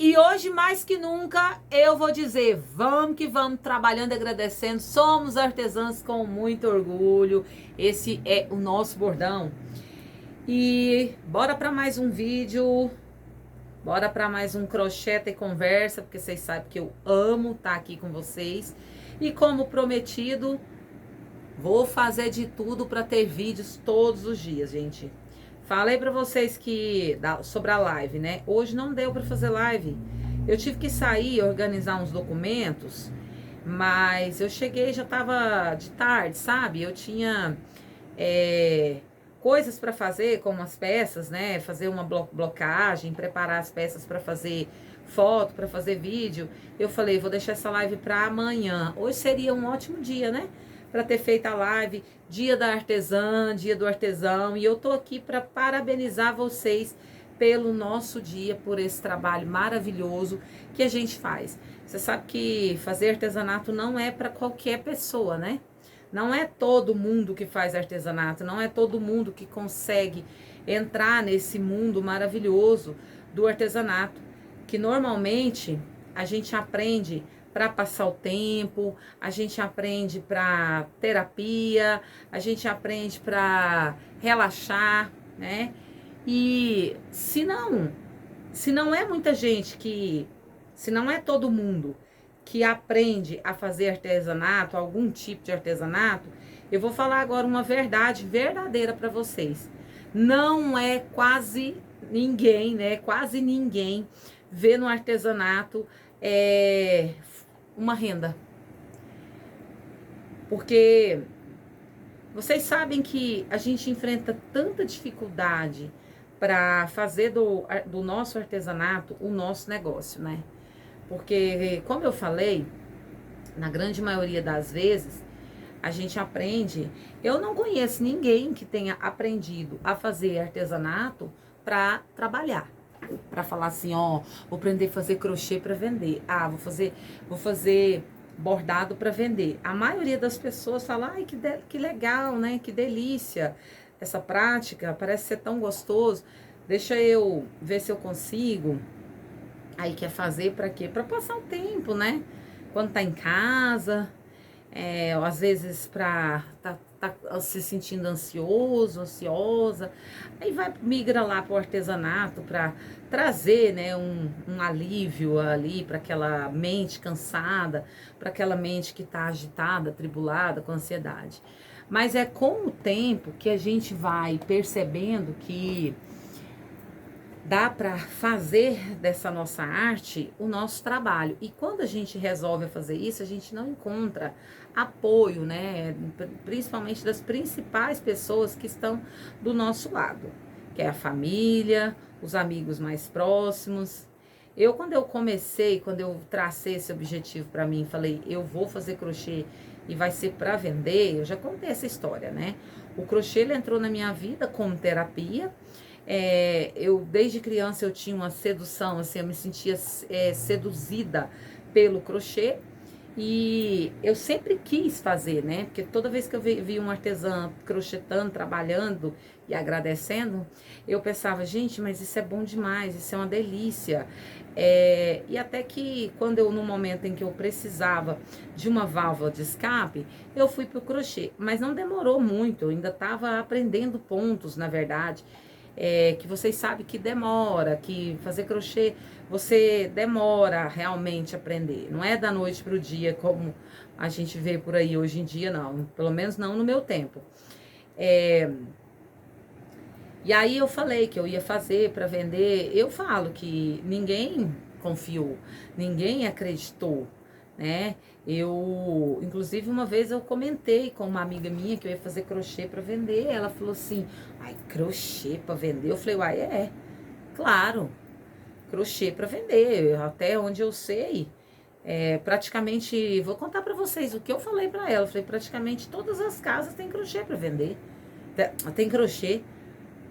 E hoje, mais que nunca, eu vou dizer, vamos que vamos, trabalhando e agradecendo. Somos artesãs com muito orgulho. Esse é o nosso bordão. E bora para mais um vídeo. Bora para mais um crochê e conversa, porque vocês sabem que eu amo estar aqui com vocês. E como prometido, vou fazer de tudo para ter vídeos todos os dias, gente. Falei para vocês que sobre a live, né? Hoje não deu para fazer live. Eu tive que sair, organizar uns documentos, mas eu cheguei, já tava de tarde, sabe? Eu tinha coisas para fazer, como as peças, né? Fazer uma blocagem, preparar as peças para fazer foto, para fazer vídeo. Eu falei, vou deixar essa live para amanhã. Hoje seria um ótimo dia, né? Para ter feito a live, dia da artesã, dia do artesão, e eu tô aqui para parabenizar vocês pelo nosso dia, por esse trabalho maravilhoso que a gente faz. Você sabe que fazer artesanato não é para qualquer pessoa, né? Não é todo mundo que faz artesanato, não é todo mundo que consegue entrar nesse mundo maravilhoso do artesanato, que normalmente a gente aprende para passar o tempo, a gente aprende para terapia, a gente aprende para relaxar, né? E se não é muita gente se não é todo mundo que aprende a fazer artesanato, algum tipo de artesanato, eu vou falar agora uma verdade verdadeira para vocês. Não é quase ninguém, né? Quase ninguém vê no artesanato uma renda. Porque vocês sabem que a gente enfrenta tanta dificuldade para fazer do nosso artesanato o nosso negócio, né? Porque, como eu falei, na grande maioria das vezes, a gente aprende. Eu não conheço ninguém que tenha aprendido a fazer artesanato para trabalhar. Para falar assim, ó, vou aprender a fazer crochê para vender. Ah, vou fazer bordado para vender. A maioria das pessoas fala, ai, que legal, né? Que delícia essa prática, parece ser tão gostoso. Deixa eu ver se eu consigo. Aí quer fazer para quê? Para passar o tempo, né? Quando tá em casa, ou às vezes pra tá se sentindo ansioso, ansiosa, aí migra lá pro artesanato para trazer, né, um alívio ali para aquela mente cansada, para aquela mente que tá agitada, atribulada, com ansiedade. Mas é com o tempo que a gente vai percebendo que dá para fazer dessa nossa arte o nosso trabalho. E quando a gente resolve fazer isso, a gente não encontra apoio, né? Principalmente das principais pessoas que estão do nosso lado, que é a família, os amigos mais próximos. Quando eu comecei, quando eu tracei esse objetivo para mim, falei, eu vou fazer crochê e vai ser para vender, eu já contei essa história, né? O crochê, ele entrou na minha vida como terapia. Eu desde criança eu tinha uma sedução, assim, eu me sentia seduzida pelo crochê e eu sempre quis fazer, né? Porque toda vez que eu vi um artesã crochetando, trabalhando e agradecendo, eu pensava, gente, mas isso é bom demais, isso é uma delícia. E até que quando no momento em que eu precisava de uma válvula de escape, eu fui pro crochê, mas não demorou muito, eu ainda estava aprendendo pontos, na verdade. Que vocês sabem que demora, que fazer crochê você demora realmente a aprender. Não é da noite para o dia como a gente vê por aí hoje em dia, não. Pelo menos não no meu tempo. E aí eu falei que eu ia fazer para vender. Eu falo que ninguém confiou, ninguém acreditou, né? Inclusive, uma vez eu comentei com uma amiga minha que eu ia fazer crochê para vender. Ela falou assim, ai, crochê para vender? Eu falei, uai, claro, crochê para vender. Até onde eu sei, praticamente, vou contar para vocês o que eu falei para ela. Eu falei, praticamente todas as casas têm crochê para vender. Tem crochê,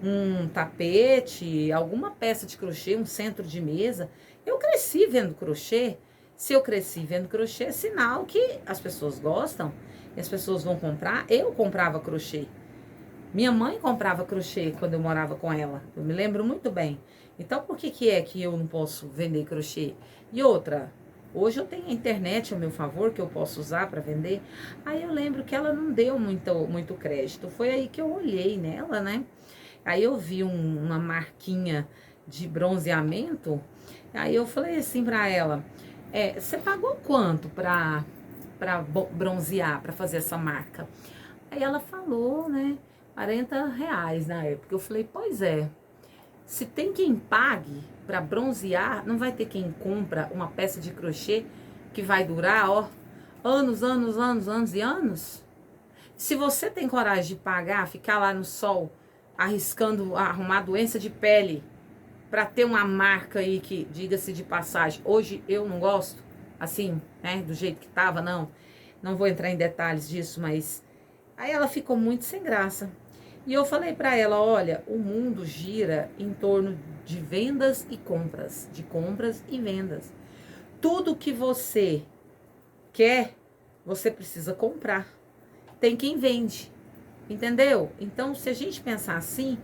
um tapete, alguma peça de crochê, um centro de mesa. Eu cresci vendo crochê. Se eu cresci vendo crochê, é sinal que as pessoas gostam e as pessoas vão comprar. Eu comprava crochê. Minha mãe comprava crochê quando eu morava com ela. Eu me lembro muito bem. Então, por que que é que eu não posso vender crochê? E outra, hoje eu tenho a internet ao meu favor, que eu posso usar para vender. Aí eu lembro que ela não deu muito crédito. Foi aí que eu olhei nela, né? Aí eu vi uma marquinha de bronzeamento. Aí eu falei assim para ela, você pagou quanto para bronzear, para fazer essa marca? Aí ela falou, né, R$ 40 na época. Eu falei, pois é, se tem quem pague para bronzear, não vai ter quem compra uma peça de crochê que vai durar, ó, anos, anos, anos, anos e anos? Se você tem coragem de pagar, ficar lá no sol, arriscando arrumar doença de pele, para ter uma marca aí que, diga-se de passagem, hoje eu não gosto, assim, né, do jeito que tava, não vou entrar em detalhes disso, mas aí ela ficou muito sem graça. E eu falei para ela, olha, o mundo gira em torno de vendas e compras, de compras e vendas. Tudo que você quer, você precisa comprar. Tem quem vende, entendeu? Então, se a gente pensar assim,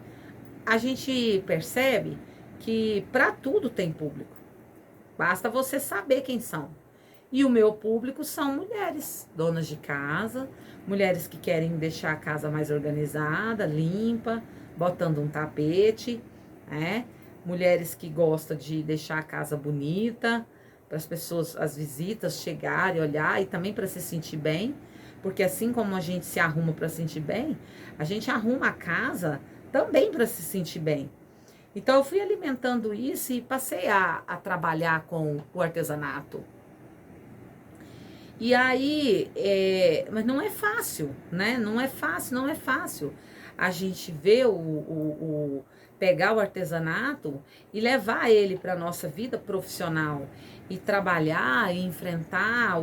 a gente percebe que para tudo tem público. Basta você saber quem são. E o meu público são mulheres, donas de casa, mulheres que querem deixar a casa mais organizada, limpa, botando um tapete, né? Mulheres que gostam de deixar a casa bonita, para as pessoas, as visitas chegarem, olhar e também para se sentir bem, porque assim como a gente se arruma para se sentir bem, a gente arruma a casa também para se sentir bem. Então eu fui alimentando isso e passei a trabalhar com o artesanato. E aí, mas não é fácil, né? Não é fácil, não é fácil. A gente vê pegar o artesanato e levar ele para a nossa vida profissional e trabalhar e enfrentar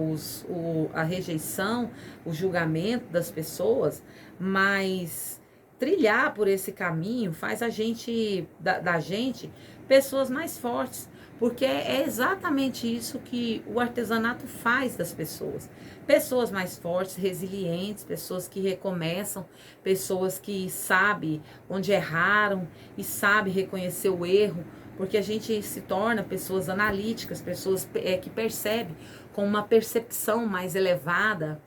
a rejeição, o julgamento das pessoas, mas trilhar por esse caminho faz a gente, da gente, pessoas mais fortes. Porque é exatamente isso que o artesanato faz das pessoas. Pessoas mais fortes, resilientes, pessoas que recomeçam, pessoas que sabem onde erraram e sabem reconhecer o erro, porque a gente se torna pessoas analíticas, pessoas que percebem com uma percepção mais elevada.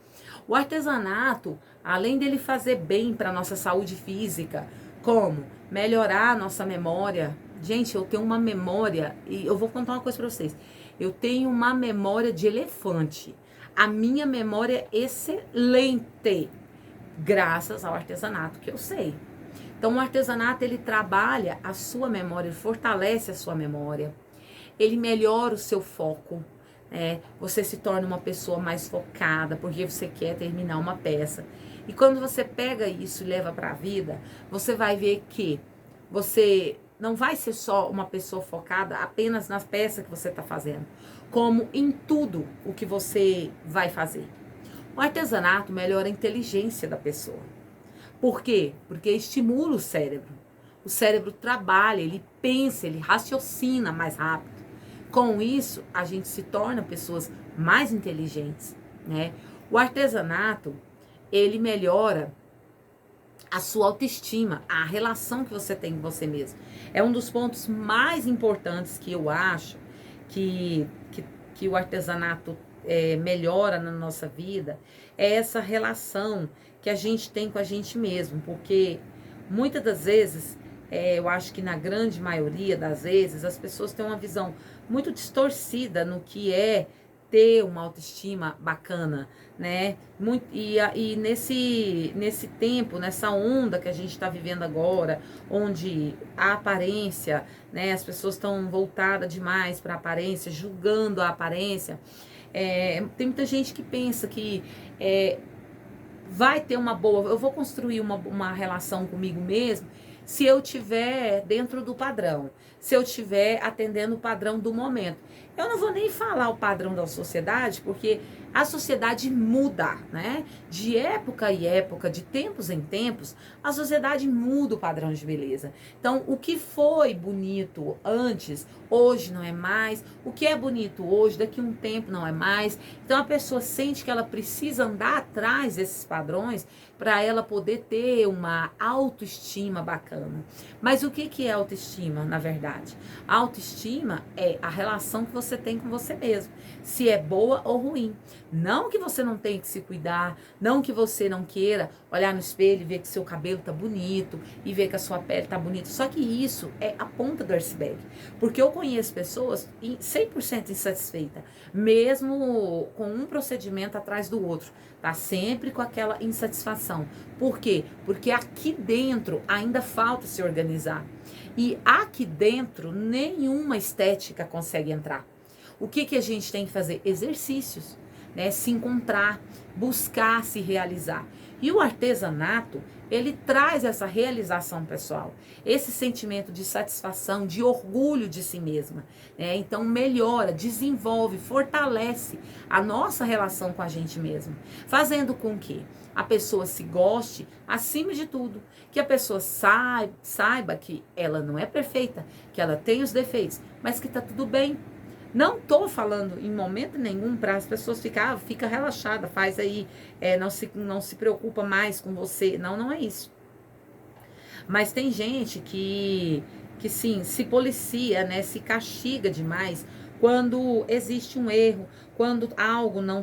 O artesanato, além dele fazer bem para a nossa saúde física, como melhorar a nossa memória. Gente, eu tenho uma memória, e eu vou contar uma coisa para vocês. Eu tenho uma memória de elefante. A minha memória é excelente, graças ao artesanato que eu sei. Então, o artesanato, ele trabalha a sua memória, ele fortalece a sua memória. Ele melhora o seu foco. Você se torna uma pessoa mais focada, porque você quer terminar uma peça. E quando você pega isso e leva para a vida, você vai ver que você não vai ser só uma pessoa focada apenas nas peças que você está fazendo, como em tudo o que você vai fazer. O artesanato melhora a inteligência da pessoa. Por quê? Porque estimula o cérebro. O cérebro trabalha, ele pensa, ele raciocina mais rápido. Com isso, a gente se torna pessoas mais inteligentes, né? O artesanato, ele melhora a sua autoestima, a relação que você tem com você mesmo. É um dos pontos mais importantes que eu acho que o artesanato melhora na nossa vida, é essa relação que a gente tem com a gente mesmo, porque muitas das vezes, eu acho que na grande maioria das vezes, as pessoas têm uma visão muito distorcida no que é ter uma autoestima bacana, né? E nesse tempo, nessa onda que a gente está vivendo agora, onde a aparência, né? As pessoas estão voltadas demais para a aparência, julgando a aparência. Tem muita gente que pensa que vai ter uma boa, eu vou construir uma relação comigo mesmo se eu estiver dentro do padrão, se eu estiver atendendo o padrão do momento. Eu não vou nem falar o padrão da sociedade, porque A sociedade muda, né? De época em época, de tempos em tempos, a sociedade muda o padrão de beleza. Então, o que foi bonito antes, hoje não é mais. O que é bonito hoje, daqui a um tempo não é mais. Então, a pessoa sente que ela precisa andar atrás desses padrões para ela poder ter uma autoestima bacana. Mas o que é autoestima, na verdade? A autoestima é a relação que você tem com você mesmo, se é boa ou ruim. Não que você não tenha que se cuidar, não que você não queira olhar no espelho e ver que seu cabelo tá bonito e ver que a sua pele tá bonita. Só que isso é a ponta do iceberg. Porque eu conheço pessoas 100% insatisfeitas, mesmo com um procedimento atrás do outro. Tá sempre com aquela insatisfação. Por quê? Porque aqui dentro ainda falta se organizar. E aqui dentro nenhuma estética consegue entrar. O que a gente tem que fazer? Exercícios, né? Se encontrar, buscar se realizar. E o artesanato, ele traz essa realização pessoal, esse sentimento de satisfação, de orgulho de si mesma, né? Então melhora, desenvolve, fortalece a nossa relação com a gente mesma, fazendo com que a pessoa se goste acima de tudo, que a pessoa saiba que ela não é perfeita, que ela tem os defeitos, mas que tá tudo bem. Não tô falando em momento nenhum para as pessoas fica relaxada, faz aí, não se preocupa mais com você. Não, não é isso. Mas tem gente que sim, se policia, né, se castiga demais quando existe um erro, quando algo não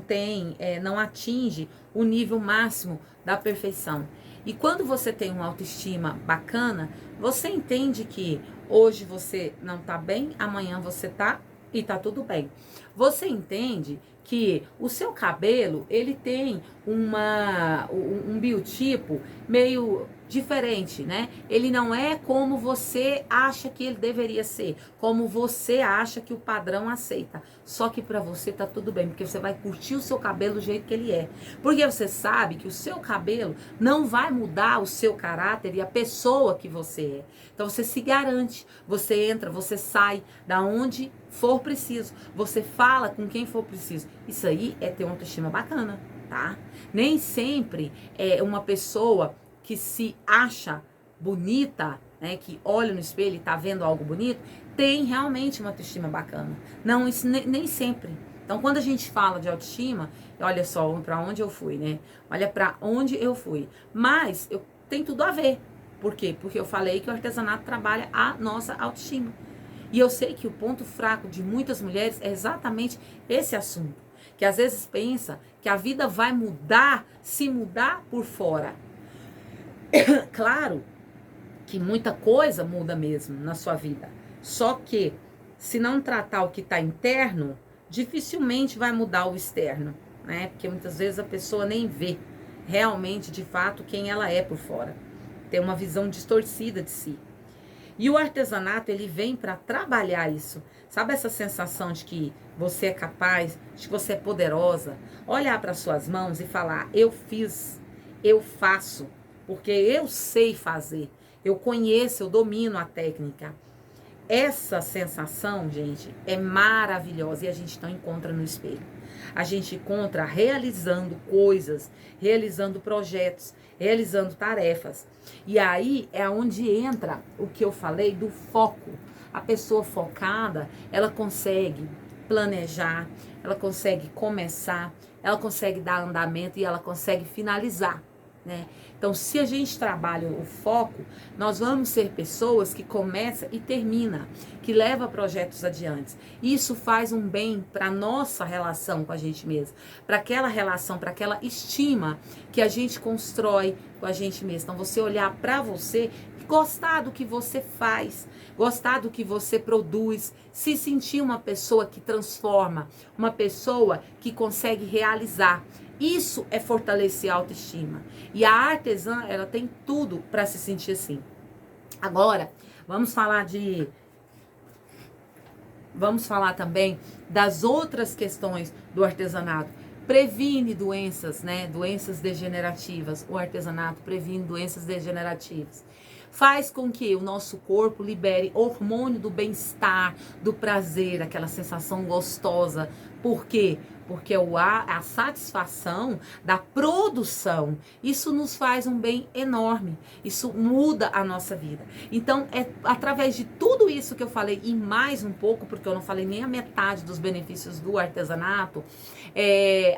atinge o nível máximo da perfeição. E quando você tem uma autoestima bacana, você entende que hoje você não tá bem, amanhã você tá e tá tudo bem. Você entende que o seu cabelo, ele tem um biotipo meio diferente, né? Ele não é como você acha que ele deveria ser, como você acha que o padrão aceita. Só que pra você tá tudo bem, porque você vai curtir o seu cabelo do jeito que ele é. Porque você sabe que o seu cabelo não vai mudar o seu caráter e a pessoa que você é. Então você se garante, você entra, você sai da onde for preciso, você fala com quem for preciso. Isso aí é ter uma autoestima bacana, tá? Nem sempre é uma pessoa que se acha bonita, né, que olha no espelho e tá vendo algo bonito, tem realmente uma autoestima bacana. Não, isso nem sempre. Então, quando a gente fala de autoestima, olha só para onde eu fui, né? Olha para onde eu fui. Mas tem tudo a ver. Por quê? Porque eu falei que o artesanato trabalha a nossa autoestima. E eu sei que o ponto fraco de muitas mulheres é exatamente esse assunto. Que às vezes pensa que a vida vai mudar se mudar por fora. Claro que muita coisa muda mesmo na sua vida. Só que se não tratar o que está interno, dificilmente vai mudar o externo, né? Porque muitas vezes a pessoa nem vê realmente, de fato, quem ela é por fora. Tem uma visão distorcida de si. E o artesanato, ele vem para trabalhar isso. Sabe essa sensação de que você é capaz, de que você é poderosa? Olhar para suas mãos e falar, eu fiz, eu faço, porque eu sei fazer. Eu conheço, eu domino a técnica. Essa sensação, gente, é maravilhosa e a gente não encontra no espelho. A gente encontra realizando coisas, realizando projetos, realizando tarefas. E aí é onde entra o que eu falei do foco. A pessoa focada, ela consegue planejar, ela consegue começar, ela consegue dar andamento e ela consegue finalizar, né? Então, se a gente trabalha o foco, nós vamos ser pessoas que começa e termina, que leva projetos adiante. Isso faz um bem para nossa relação com a gente mesma, para aquela relação, para aquela estima que a gente constrói com a gente mesma. Então, você olhar para você, gostar do que você faz, gostar do que você produz, se sentir uma pessoa que transforma, uma pessoa que consegue realizar. Isso é fortalecer a autoestima. E a artesã, ela tem tudo para se sentir assim. Agora, vamos falar também das outras questões do artesanato. Previne doenças, né? Doenças degenerativas. O artesanato previne doenças degenerativas. faz com que o nosso corpo libere hormônio do bem-estar, do prazer, aquela sensação gostosa. Por quê? Porque a satisfação da produção, isso nos faz um bem enorme, isso muda a nossa vida. Então, é através de tudo isso que eu falei, e mais um pouco, porque eu não falei nem a metade dos benefícios do artesanato,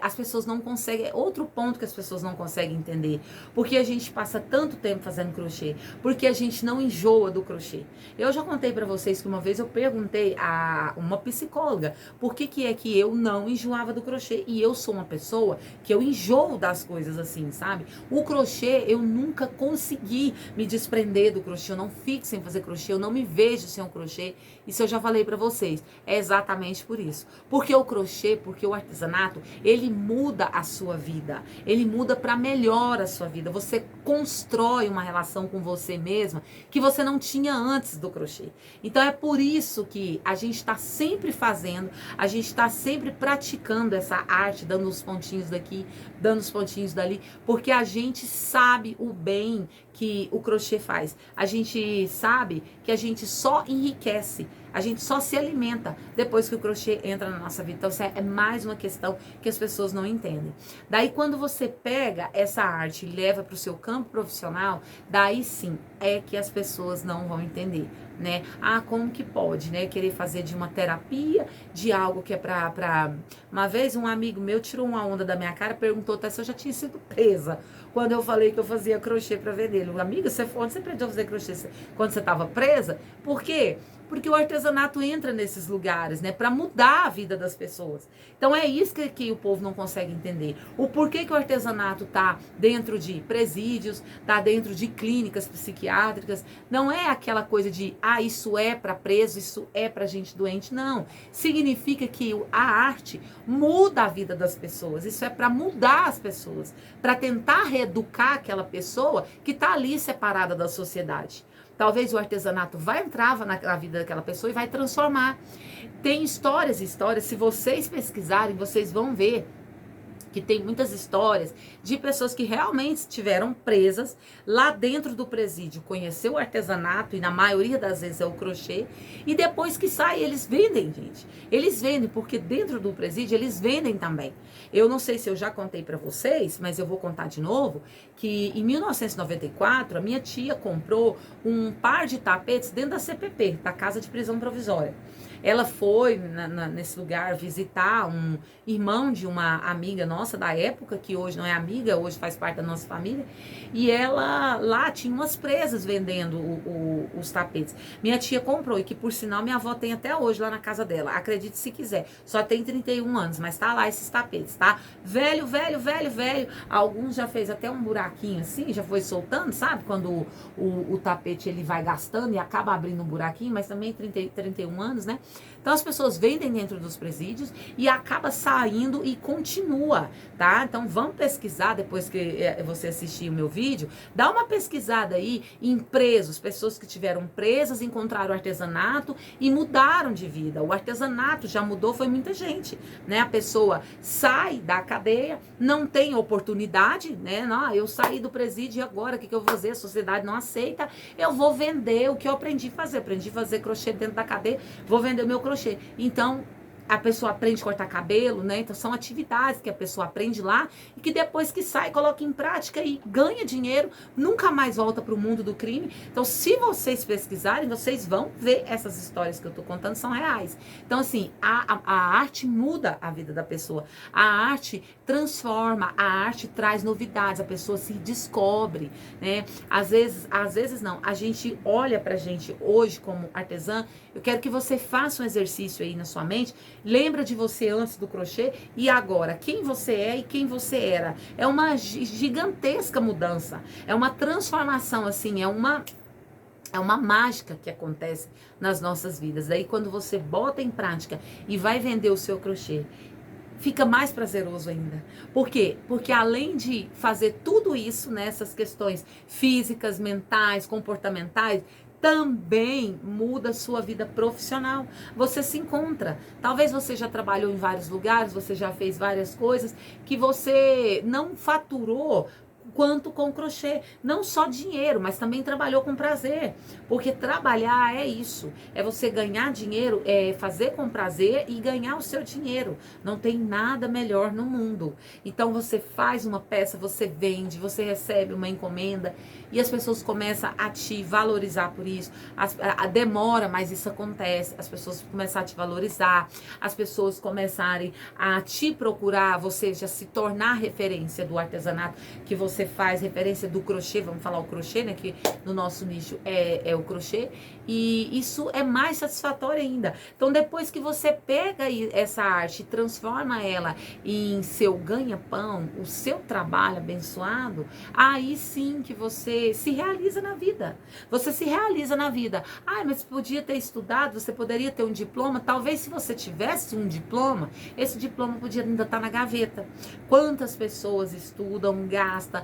as pessoas não conseguem, outro ponto que as pessoas não conseguem entender, porque a gente passa tanto tempo fazendo crochê, porque a gente não enjoa do crochê. Eu já contei pra vocês que uma vez eu perguntei a uma psicóloga, por que é que eu não enjoava do crochê, e eu sou uma pessoa que eu enjoo das coisas assim, sabe? O crochê, eu nunca consegui me desprender do crochê, eu não fico sem fazer crochê, eu não me vejo sem o crochê, isso eu já falei pra vocês, é exatamente por isso, porque o crochê, porque o artesanato, ele muda a sua vida, ele muda pra melhor a sua vida, você constrói uma relação com você mesma que você não tinha antes do crochê. Então é por isso que a gente está sempre fazendo, a gente está sempre praticando essa arte, dando os pontinhos daqui, dando os pontinhos dali, porque a gente sabe o bem que o crochê faz. A gente sabe que a gente só enriquece, a gente só se alimenta depois que o crochê entra na nossa vida. Então, isso é mais uma questão que as pessoas não entendem. Daí, quando você pega essa arte e leva para o seu campo profissional, daí sim é que as pessoas não vão entender, né? Ah, como que pode, né? Querer fazer de uma terapia, de algo que é pra... Uma vez um amigo meu tirou uma onda da minha cara, perguntou até se eu já tinha sido presa quando eu falei que eu fazia crochê para vender. Ele, amiga, onde você aprendeu a fazer crochê quando você estava presa? Por quê? Porque o artesanato entra nesses lugares, né, para mudar a vida das pessoas. Então é isso que o povo não consegue entender. O porquê que o artesanato tá dentro de presídios, tá dentro de clínicas psiquiátricas. Não é aquela coisa de, isso é para preso, isso é para gente doente. Não. Significa que a arte muda a vida das pessoas. Isso é para mudar as pessoas, para tentar reeducar aquela pessoa que tá ali separada da sociedade. Talvez o artesanato vai entrar na vida daquela pessoa e vai transformar. Tem histórias e histórias, se vocês pesquisarem, vocês vão ver que tem muitas histórias de pessoas que realmente estiveram presas lá dentro do presídio, conheceu o artesanato, e na maioria das vezes é o crochê, e depois que sai, eles vendem, gente. Eles vendem, porque dentro do presídio eles vendem também. Eu não sei se eu já contei pra vocês, mas eu vou contar de novo, que em 1994, a minha tia comprou um par de tapetes dentro da CPP, da Casa de Prisão Provisória. Ela foi nesse lugar visitar um irmão de uma amiga nossa da época, que hoje não é amiga, hoje faz parte da nossa família, e ela lá tinha umas presas vendendo os tapetes. Minha tia comprou, e que por sinal minha avó tem até hoje lá na casa dela, acredite se quiser, só tem 31 anos, mas tá lá esses tapetes, tá? Velho, velho, velho, velho, alguns já fez até um buraquinho assim, já foi soltando, sabe? Quando o tapete ele vai gastando e acaba abrindo um buraquinho, mas também 31 anos, né? Então as pessoas vendem dentro dos presídios e acaba saindo e continua, tá? Então vamos pesquisar depois que você assistir o meu vídeo, dá uma pesquisada aí em presos, pessoas que tiveram presas, encontraram o artesanato e mudaram de vida. O artesanato já mudou, foi muita gente, né? A pessoa sai da cadeia, não tem oportunidade, né? Não, eu saí do presídio e agora o que eu vou fazer? A sociedade não aceita, eu vou vender o que eu aprendi a fazer. Aprendi a fazer crochê dentro da cadeia, vou vender o meu crochê. Então, a pessoa aprende a cortar cabelo, né? Então, são atividades que a pessoa aprende lá e que depois que sai, coloca em prática e ganha dinheiro, nunca mais volta para o mundo do crime. Então, se vocês pesquisarem, vocês vão ver essas histórias que eu tô contando, são reais. Então, assim, a arte muda a vida da pessoa. A arte transforma, a arte traz novidades, a pessoa se descobre, né? Às vezes não, a gente olha pra gente hoje como artesã. Eu quero que você faça um exercício aí na sua mente, lembra de você antes do crochê e agora, quem você é e quem você era. É uma gigantesca mudança, é uma transformação, assim, é uma mágica que acontece nas nossas vidas. Daí quando você bota em prática e vai vender o seu crochê, fica mais prazeroso ainda. Por quê? Porque além de fazer tudo isso, nessas questões físicas, mentais, comportamentais, também muda a sua vida profissional. Você se encontra. Talvez você já trabalhou em vários lugares, você já fez várias coisas que você não faturou quanto com crochê. Não só dinheiro, mas também trabalhou com prazer. Porque trabalhar é isso. É você ganhar dinheiro, é fazer com prazer e ganhar o seu dinheiro. Não tem nada melhor no mundo. Então você faz uma peça, você vende, você recebe uma encomenda e as pessoas começam a te valorizar por isso. Demora, mas isso acontece. As pessoas começam a te valorizar, as pessoas começarem a te procurar, você já se tornar referência do artesanato que você faz, referência do crochê, vamos falar o crochê, né, que no nosso nicho é o crochê, e isso é mais satisfatório ainda. Então, depois que você pega essa arte e transforma ela em seu ganha-pão, o seu trabalho abençoado, aí sim que você se realiza na vida. Você se realiza na vida. Ah, mas podia ter estudado, você poderia ter um diploma. Talvez se você tivesse um diploma, esse diploma podia ainda estar na gaveta. Quantas pessoas estudam, gasta,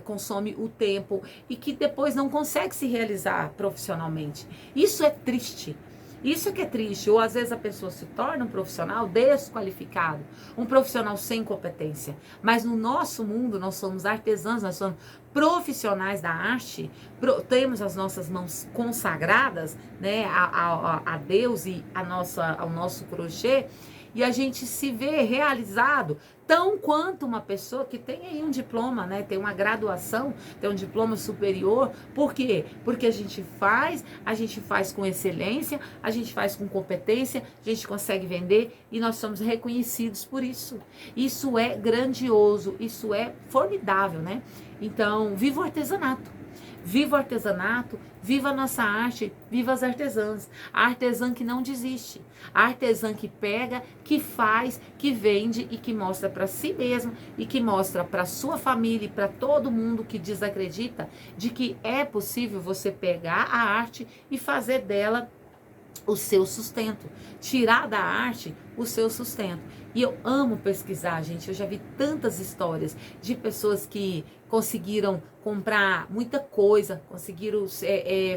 consome o tempo e que depois não consegue se realizar profissionalmente. Isso é triste. Isso é que é triste. Ou às vezes a pessoa se torna um profissional desqualificado, um profissional sem competência. Mas no nosso mundo, nós somos artesãos, nós somos profissionais da arte, temos as nossas mãos consagradas, né, a Deus e ao nosso crochê, e a gente se vê realizado tão quanto uma pessoa que tem aí um diploma, né, tem uma graduação, tem um diploma superior. Por quê? Porque a gente faz com excelência, a gente faz com competência, a gente consegue vender e nós somos reconhecidos por isso. Isso é grandioso, isso é formidável, né? Então, viva o artesanato. Viva o artesanato, viva a nossa arte, viva as artesãs. A artesã que não desiste. A artesã que pega, que faz, que vende e que mostra para si mesma e que mostra para sua família e para todo mundo que desacredita de que é possível você pegar a arte e fazer dela o seu sustento, tirar da arte o seu sustento. E eu amo pesquisar, gente. Eu já vi tantas histórias de pessoas que conseguiram comprar muita coisa, conseguiram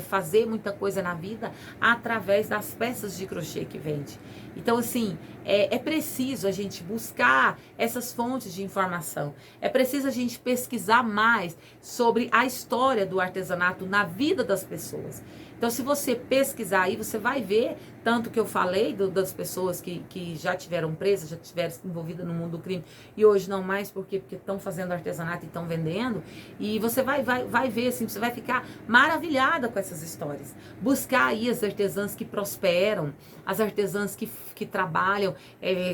fazer muita coisa na vida através das peças de crochê que vende. Então, assim, é preciso a gente buscar essas fontes de informação. É preciso a gente pesquisar mais sobre a história do artesanato na vida das pessoas. Então, se você pesquisar aí, você vai ver, tanto que eu falei das pessoas que já tiveram presas, já tiveram envolvidas no mundo do crime, e hoje não mais, porque estão fazendo artesanato e estão vendendo, e você vai ver, assim, você vai ficar maravilhada com essas histórias. Buscar aí as artesãs que prosperam, as artesãs que trabalham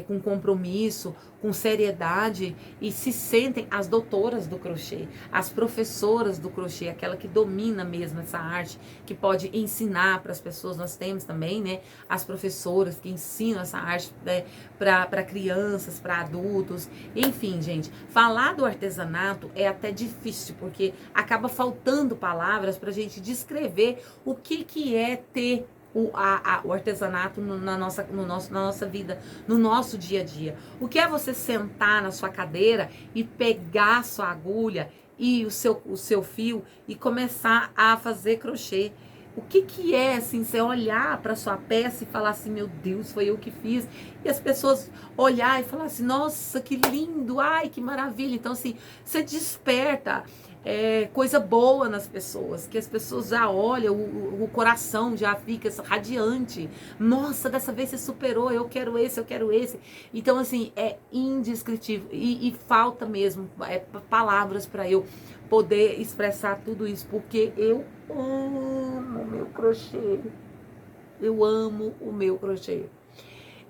com compromisso, com seriedade, e se sentem as doutoras do crochê, as professoras do crochê, aquela que domina mesmo essa arte, que pode ensinar para as pessoas. Nós temos também, né, as professoras que ensinam essa arte, né, para crianças, para adultos. Enfim, gente, falar do artesanato é até difícil, porque acaba faltando palavras para a gente descrever o que é ter o artesanato na nossa vida, no nosso dia a dia. O que é você sentar na sua cadeira e pegar sua agulha e o seu fio e começar a fazer crochê? O que é, assim, você olhar para sua peça e falar assim, meu Deus, foi eu que fiz. E as pessoas olhar e falar assim, nossa, que lindo, ai, que maravilha. Então, assim, você desperta coisa boa nas pessoas, que as pessoas já olham, o coração já fica radiante. Nossa, dessa vez você superou, eu quero esse, eu quero esse. Então, assim, é indescritível. E falta mesmo palavras para eu poder expressar tudo isso, porque eu amo o meu crochê. Eu amo o meu crochê.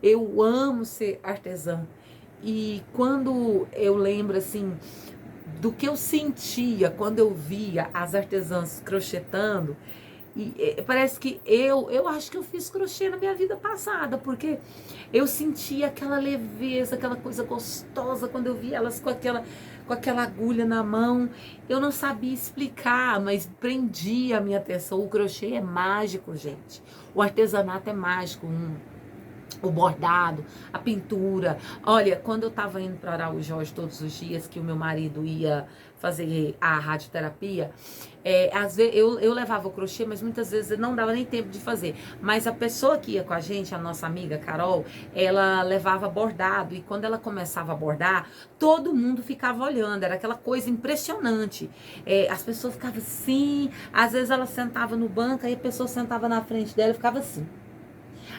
Eu amo ser artesã. E quando eu lembro, assim, do que eu sentia quando eu via as artesãs crochetando, e parece que eu acho que eu fiz crochê na minha vida passada, porque eu sentia aquela leveza, aquela coisa gostosa quando eu via elas com aquela agulha na mão. Eu não sabia explicar, mas prendia a minha atenção. O crochê é mágico, gente. O artesanato é mágico. o bordado, a pintura. Olha, quando eu estava indo para Araújo Jorge todos os dias, que o meu marido ia fazer a radioterapia, às vezes eu levava o crochê, mas muitas vezes não dava nem tempo de fazer. Mas a pessoa que ia com a gente, a nossa amiga Carol, ela levava bordado, e quando ela começava a bordar, todo mundo ficava olhando, era aquela coisa impressionante. As pessoas ficavam assim, às vezes ela sentava no banco, aí a pessoa sentava na frente dela e ficava assim.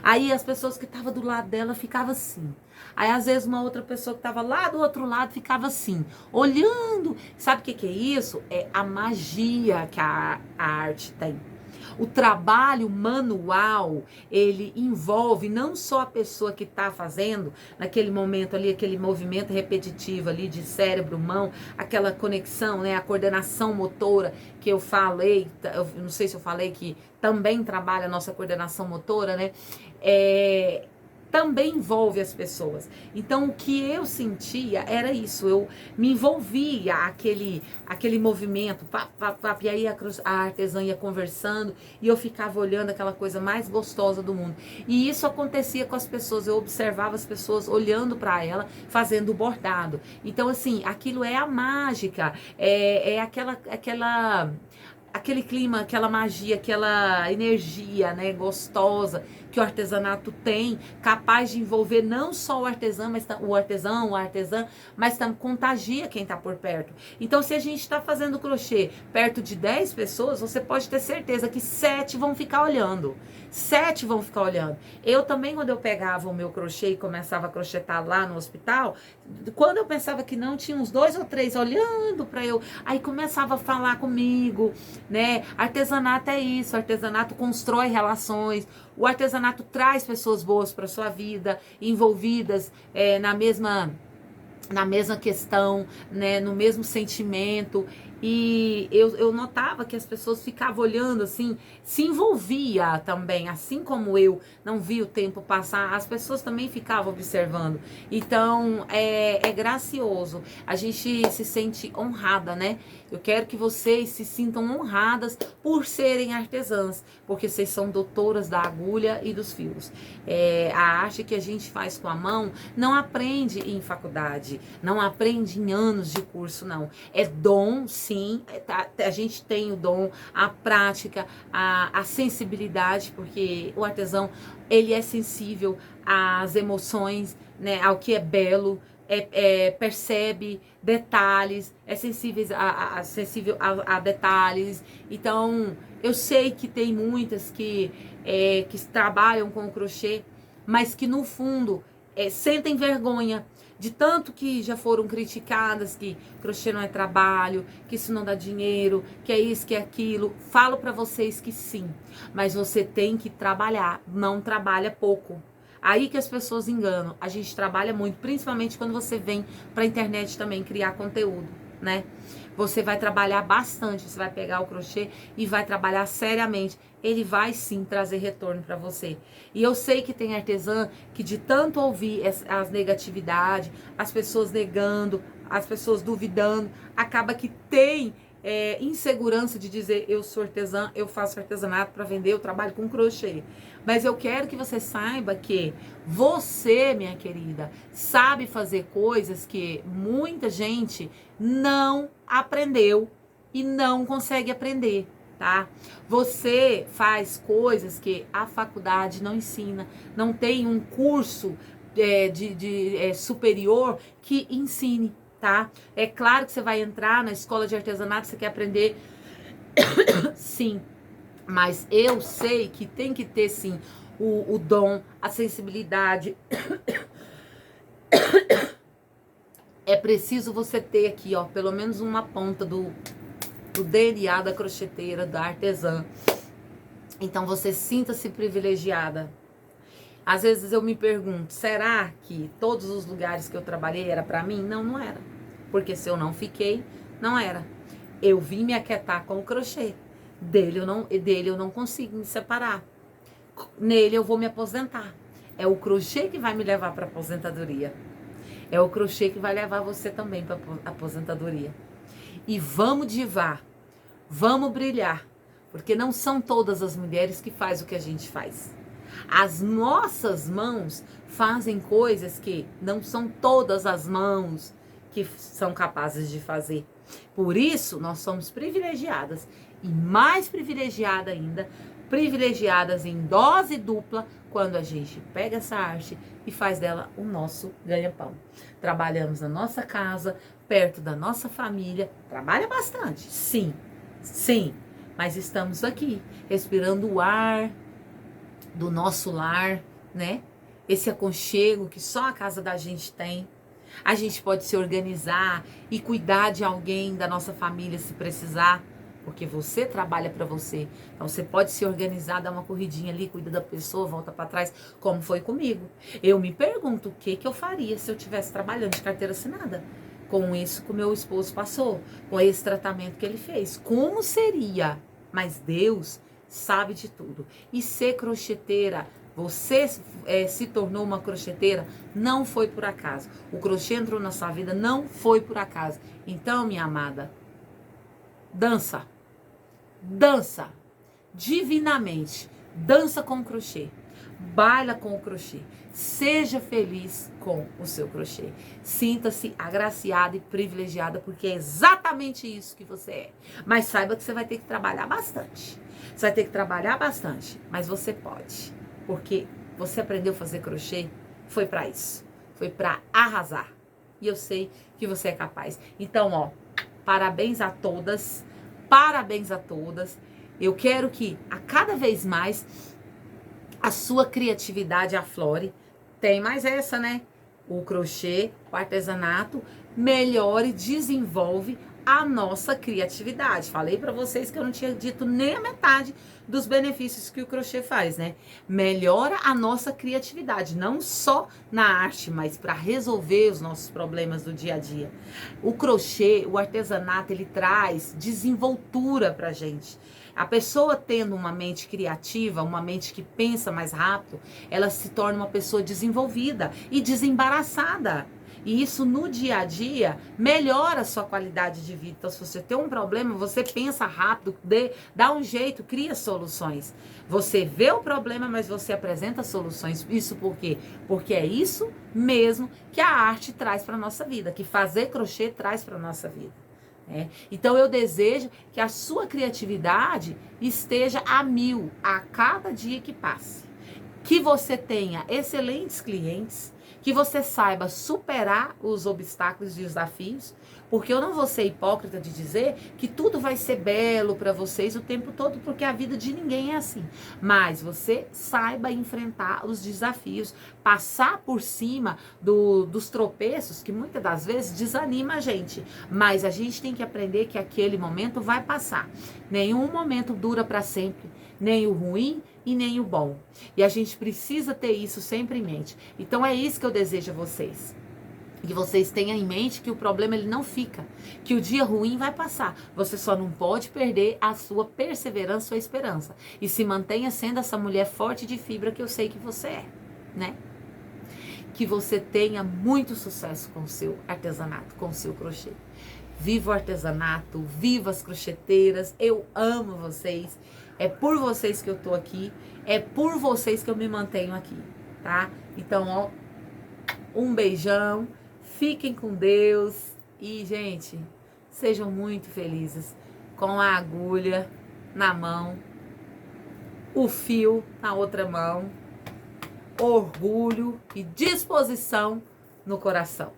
Aí as pessoas que estavam do lado dela ficavam assim. Aí às vezes uma outra pessoa que estava lá do outro lado ficava assim, olhando. Sabe o que é isso? É a magia que a arte tem. O trabalho manual, ele envolve não só a pessoa que está fazendo, naquele momento ali, aquele movimento repetitivo ali de cérebro, mão, aquela conexão, né, a coordenação motora que eu falei, eu não sei se eu falei que também trabalha a nossa coordenação motora, né, também envolve as pessoas. Então, o que eu sentia era isso, eu me envolvia aquele movimento, e aí a artesã ia conversando, e eu ficava olhando aquela coisa mais gostosa do mundo. E isso acontecia com as pessoas, eu observava as pessoas olhando para ela, fazendo o bordado. Então, assim, aquilo é a mágica, aquele clima, aquela magia, aquela energia, né, gostosa que o artesanato tem, capaz de envolver não só o artesão, a artesã, mas também contagia quem está por perto. Então, se a gente está fazendo crochê perto de 10 pessoas, você pode ter certeza que 7 vão ficar olhando. 7 vão ficar olhando. Eu também, quando eu pegava o meu crochê e começava a crochetar lá no hospital, quando eu pensava que não, tinha uns 2 ou 3 olhando para eu, aí começava a falar comigo, né? Artesanato é isso, artesanato constrói relações, o artesanato traz pessoas boas para sua vida, envolvidas na mesma questão, né, no mesmo sentimento. E eu notava que as pessoas ficavam olhando assim, se envolvia também, assim como eu não vi o tempo passar, as pessoas também ficavam observando. Então, é gracioso, a gente se sente honrada, né? Eu quero que vocês se sintam honradas por serem artesãs, porque vocês são doutoras da agulha e dos fios. A arte que a gente faz com a mão não aprende em faculdade, não aprende em anos de curso, não. É dom, sim, a gente tem o dom, a prática, a sensibilidade, porque o artesão, ele é sensível às emoções, né, ao que é belo, percebe detalhes, é sensível a detalhes. Então, eu sei que tem muitas que trabalham com o crochê, mas que no fundo sentem vergonha de tanto que já foram criticadas, que crochê não é trabalho, que isso não dá dinheiro, que é isso, que é aquilo. Falo para vocês que sim, mas você tem que trabalhar, não trabalha pouco. Aí que as pessoas enganam. A gente trabalha muito, principalmente quando você vem para a internet também criar conteúdo, né? Você vai trabalhar bastante, você vai pegar o crochê e vai trabalhar seriamente. Ele vai sim trazer retorno para você. E eu sei que tem artesã que de tanto ouvir as negatividades, as pessoas negando, as pessoas duvidando, acaba que tem insegurança de dizer: eu sou artesã, eu faço artesanato para vender, eu trabalho com crochê. Mas eu quero que você saiba que você, minha querida, sabe fazer coisas que muita gente não aprendeu e não consegue aprender, tá? Você faz coisas que a faculdade não ensina, não tem um curso superior que ensine, tá? É claro que você vai entrar na escola de artesanato, você quer aprender, sim, mas eu sei que tem que ter sim o dom, a sensibilidade. É preciso você ter aqui, ó, pelo menos uma ponta do DNA da crocheteira, da artesã. Então você sinta-se privilegiada. Às vezes eu me pergunto, será que todos os lugares que eu trabalhei era para mim? Não, não era. Porque se eu não fiquei, não era. Eu vim me aquietar com o crochê. Dele eu não consigo me separar. Nele eu vou me aposentar. É o crochê que vai me levar para aposentadoria. É o crochê que vai levar você também para aposentadoria. E vamos divar, vamos brilhar, porque não são todas as mulheres que fazem o que a gente faz. As nossas mãos fazem coisas que não são todas as mãos que são capazes de fazer. Por isso, nós somos privilegiadas e mais privilegiada ainda, privilegiadas em dose dupla, quando a gente pega essa arte e faz dela o nosso ganha-pão. Trabalhamos na nossa casa, perto da nossa família, trabalha bastante, sim, sim, mas estamos aqui, respirando o ar do nosso lar, né? Esse aconchego que só a casa da gente tem. A gente pode se organizar e cuidar de alguém da nossa família se precisar, porque você trabalha para você. Então você pode se organizar, dar uma corridinha ali, cuida da pessoa, volta para trás, como foi comigo. Eu me pergunto o que eu faria se eu estivesse trabalhando de carteira assinada. Com isso que o meu esposo passou, com esse tratamento que ele fez. Como seria? Mas Deus sabe de tudo. E ser crocheteira, você se tornou uma crocheteira, não foi por acaso. O crochê entrou na sua vida, não foi por acaso. Então, minha amada, dança. Dança divinamente. Dança com o crochê. Baila com o crochê. Seja feliz com o seu crochê. Sinta-se agraciada e privilegiada, porque é exatamente isso que você é. Mas saiba que você vai ter que trabalhar bastante. Você vai ter que trabalhar bastante, mas você pode. Porque você aprendeu a fazer crochê, foi para isso. Foi para arrasar. E eu sei que você é capaz. Então, ó, parabéns a todas. Parabéns a todas. Eu quero que a cada vez mais a sua criatividade aflore. Tem mais essa, né? O crochê, o artesanato, melhora e desenvolve a nossa criatividade. Falei para vocês que eu não tinha dito nem a metade dos benefícios que o crochê faz, né? Melhora a nossa criatividade, não só na arte, mas para resolver os nossos problemas do dia a dia. O crochê, o artesanato, ele traz desenvoltura pra gente. A pessoa tendo uma mente criativa, uma mente que pensa mais rápido, ela se torna uma pessoa desenvolvida e desembaraçada. E isso no dia a dia melhora a sua qualidade de vida. Então, se você tem um problema, você pensa rápido, dá um jeito, cria soluções. Você vê o problema, mas você apresenta soluções. Isso por quê? Porque é isso mesmo que a arte traz para a nossa vida, que fazer crochê traz para a nossa vida. Então eu desejo que a sua criatividade esteja a 1000 a cada dia que passe. Que você tenha excelentes clientes, que você saiba superar os obstáculos e os desafios, porque eu não vou ser hipócrita de dizer que tudo vai ser belo para vocês o tempo todo, porque a vida de ninguém é assim. Mas você saiba enfrentar os desafios, passar por cima dos tropeços, que muitas das vezes desanima a gente. Mas a gente tem que aprender que aquele momento vai passar. Nenhum momento dura para sempre, nem o ruim e nem o bom. E a gente precisa ter isso sempre em mente. Então é isso que eu desejo a vocês. Que vocês tenham em mente que o problema ele não fica, que o dia ruim vai passar. Você só não pode perder a sua perseverança, sua esperança. E se mantenha sendo essa mulher forte de fibra que eu sei que você é, né? Que você tenha muito sucesso com o seu artesanato, com o seu crochê. Viva o artesanato, viva as crocheteiras, eu amo vocês. É por vocês que eu tô aqui, é por vocês que eu me mantenho aqui, tá? Então, ó, um beijão, fiquem com Deus e, gente, sejam muito felizes com a agulha na mão, o fio na outra mão, orgulho e disposição no coração.